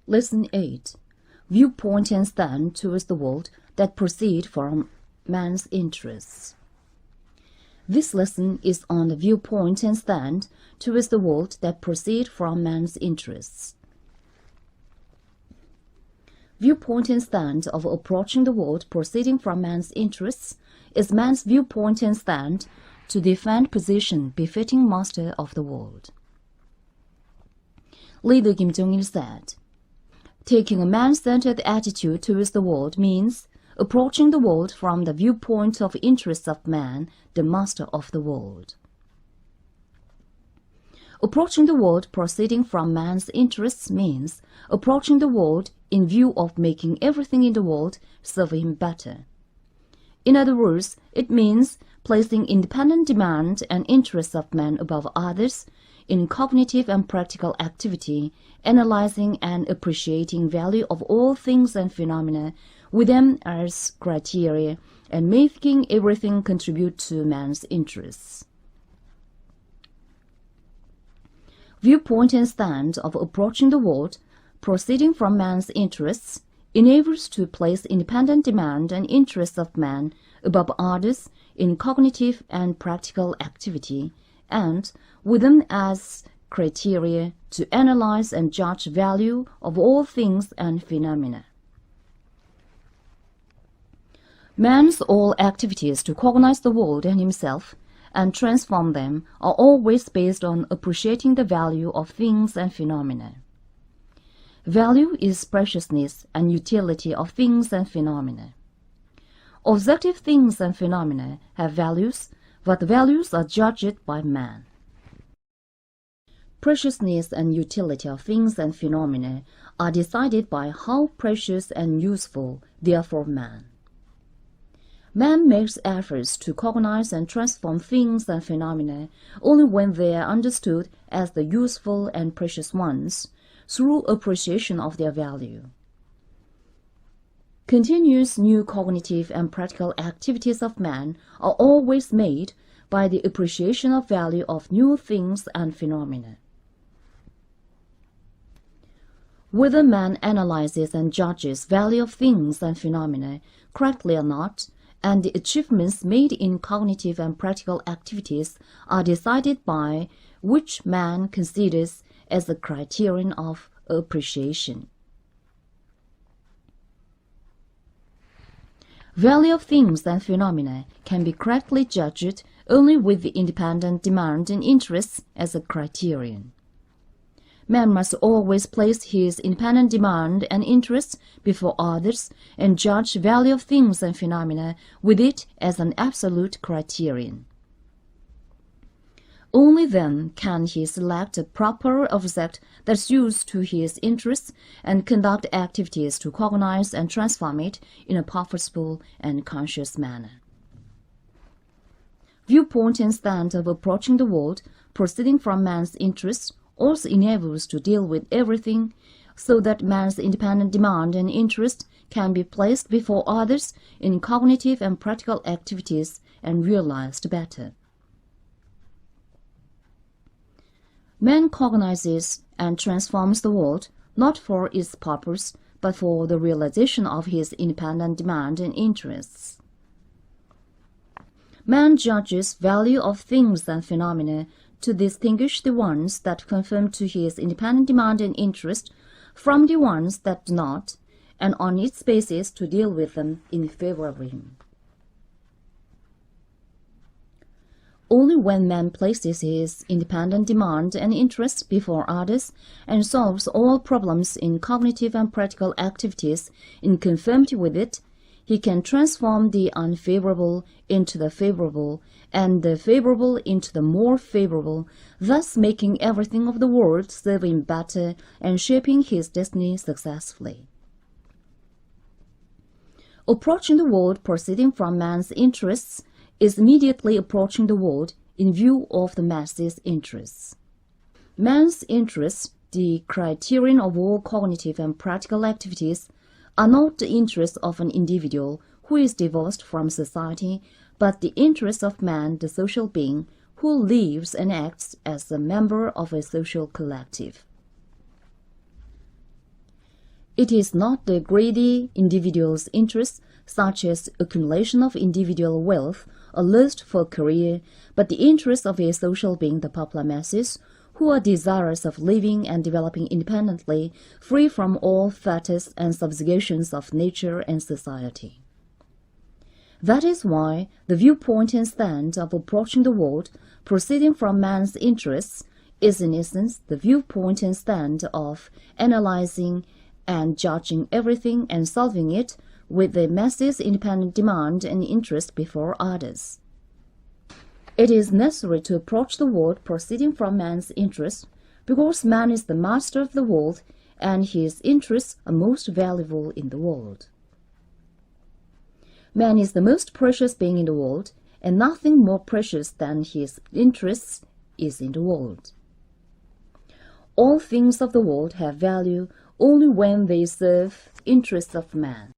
Lesson 8. Viewpoint and stand towards the world that proceed from man's interests. This lesson is on the viewpoint and stand towards the world that proceed from man's interests. Viewpoint and stand of approaching the world proceeding from man's interests is man's viewpoint and stand to defend position befitting master of the world. Leader Kim Jong-il said, "Taking a man-centered attitude towards the world means approaching the world from the viewpoint of interests of man, the master of the world." Approaching the world proceeding from man's interests means approaching the world in view of making everything in the world serve him better. In other words, it means placing independent demand and interests of man above others in cognitive and practical activity, analyzing and appreciating value of all things and phenomena with them as criteria, and making everything contribute to man's interests. Viewpoint and stand of approaching the world proceeding from man's interests enables to place independent demand and interests of man above others in cognitive and practical activity, and with them as criteria to analyze and judge value of all things and phenomena. Man's all activities to cognize the world and himself and transform them are always based on appreciating the value of things and phenomena. Value is preciousness and utility of things and phenomena. Objective things and phenomena have values, but the values are judged by man. Preciousness and utility of things and phenomena are decided by how precious and useful they are for man. Man makes efforts to cognize and transform things and phenomena only when they are understood as the useful and precious ones, through appreciation of their value. Continuous new cognitive and practical activities of man are always made by the appreciation of value of new things and phenomena. Whether man analyzes and judges value of things and phenomena correctly or not, and the achievements made in cognitive and practical activities are decided by which man considers as the criterion of appreciation. Value of things and phenomena can be correctly judged only with the independent demand and interests as a criterion. Man must always place his independent demand and interests before others and judge value of things and phenomena with it as an absolute criterion. Only then can he select a proper object that suits to his interests and conduct activities to cognize and transform it in a purposeful and conscious manner. Viewpoint and stand of approaching the world proceeding from man's interests also enables to deal with everything so that man's independent demand and interest can be placed before others in cognitive and practical activities and realized better. Man cognizes and transforms the world not for its purpose, but for the realization of his independent demand and interests. Man judges value of things and phenomena to distinguish the ones that conform to his independent demand and interest from the ones that do not, and on its basis to deal with them in favor of him. Only when man places his independent demand and interest before others and solves all problems in cognitive and practical activities in conformity with it, he can transform the unfavorable into the favorable and the favorable into the more favorable, thus making everything of the world serve him better and shaping his destiny successfully. Approaching the world proceeding from man's interests is immediately approaching the world in view of the masses' interests. Man's interests, the criterion of all cognitive and practical activities, are not the interests of an individual who is divorced from society, but the interests of man, the social being, who lives and acts as a member of a social collective. It is not the greedy individual's interests, such as accumulation of individual wealth or lust for career, but the interests of a social being, the popular masses, who are desirous of living and developing independently, free from all fetters and subjugations of nature and society. That is why the viewpoint and stand of approaching the world, proceeding from man's interests, is in essence the viewpoint and stand of analyzing and judging everything and solving it with the masses' independent demand and interest before others. It is necessary to approach the world proceeding from man's interests, because man is the master of the world and his interests are most valuable in the world. Man is the most precious being in the world, and nothing more precious than his interests is in the world. All things of the world have value only when they serve interests of man.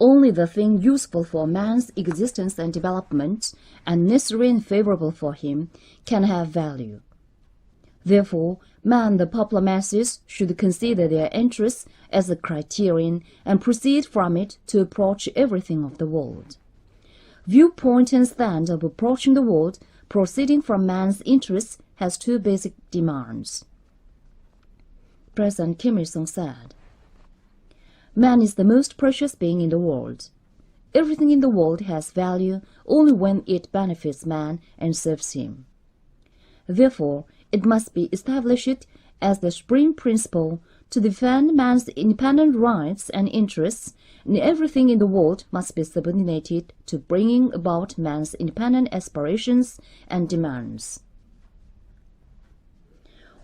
Only the thing useful for man's existence and development, and necessary and favorable for him, can have value. Therefore, man, the popular masses, should consider their interests as a criterion and proceed from it to approach everything of the world. Viewpoint and stand of approaching the world, proceeding from man's interests, has two basic demands. President Kim Il-sung said, "Man is the most precious being in the world. Everything in the world has value only when it benefits man and serves him. Therefore, it must be established as the supreme principle to defend man's independent rights and interests, and everything in the world must be subordinated to bringing about man's independent aspirations and demands."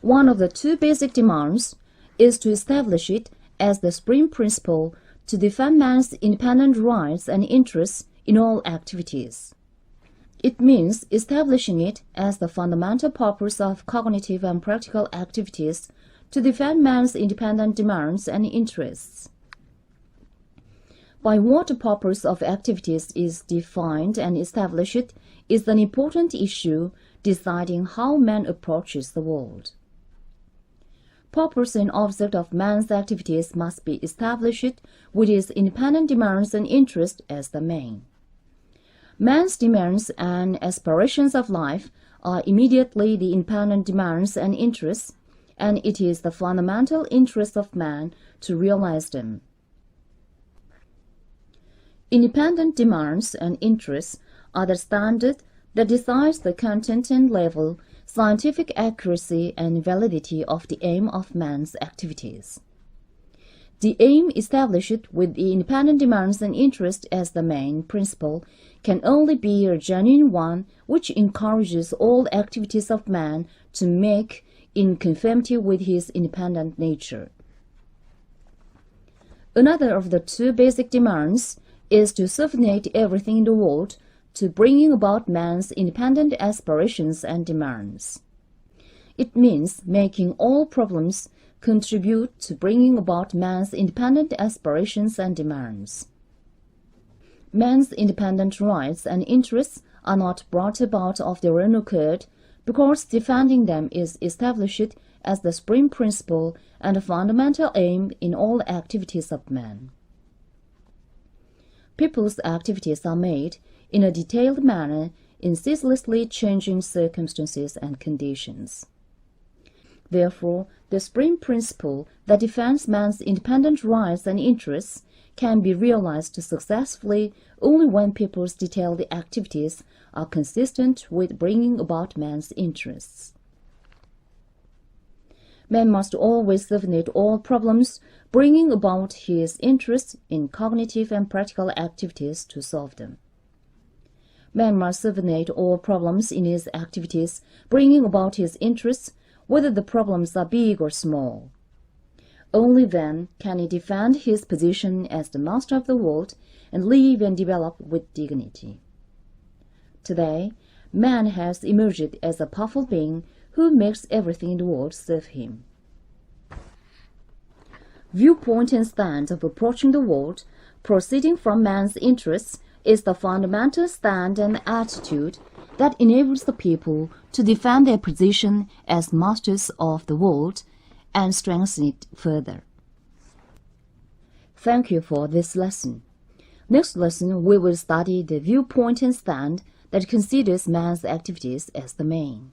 One of the two basic demands is to establish it as the supreme principle to defend man's independent rights and interests in all activities. It means establishing it as the fundamental purpose of cognitive and practical activities to defend man's independent demands and interests. By what the purpose of activities is defined and established is an important issue deciding how man approaches the world. Purpose and object of man's activities must be established with his independent demands and interests as the main. Man's demands and aspirations of life are immediately the independent demands and interests, and it is the fundamental interest of man to realize them. Independent demands and interests are the standard that decides the content and level, scientific accuracy and validity of the aim of man's activities. The aim established with the independent demands and interests as the main principle can only be a genuine one which encourages all activities of man to make in conformity with his independent nature. Another of the two basic demands is to subordinate everything in the world to bringing about man's independent aspirations and demands. It means making all problems contribute to bringing about man's independent aspirations and demands. Man's independent rights and interests are not brought about of their own accord, because defending them is established as the supreme principle and a fundamental aim in all activities of man. People's activities are made in a detailed manner in ceaselessly changing circumstances and conditions. Therefore, the supreme principle that defends man's independent rights and interests can be realized successfully only when people's detailed activities are consistent with bringing about man's interests. Man must always subordinate all problems, bringing about his interests in cognitive and practical activities to solve them. Man must subordinate all problems in his activities, bringing about his interests, whether the problems are big or small. Only then can he defend his position as the master of the world and live and develop with dignity. Today, man has emerged as a powerful being who makes everything in the world serve him. Viewpoint and stand of approaching the world, proceeding from man's interests, is the fundamental stand and attitude that enables the people to defend their position as masters of the world and strengthen it further. Thank you for this lesson. Next lesson, we will study the viewpoint and stand that considers man's activities as the main.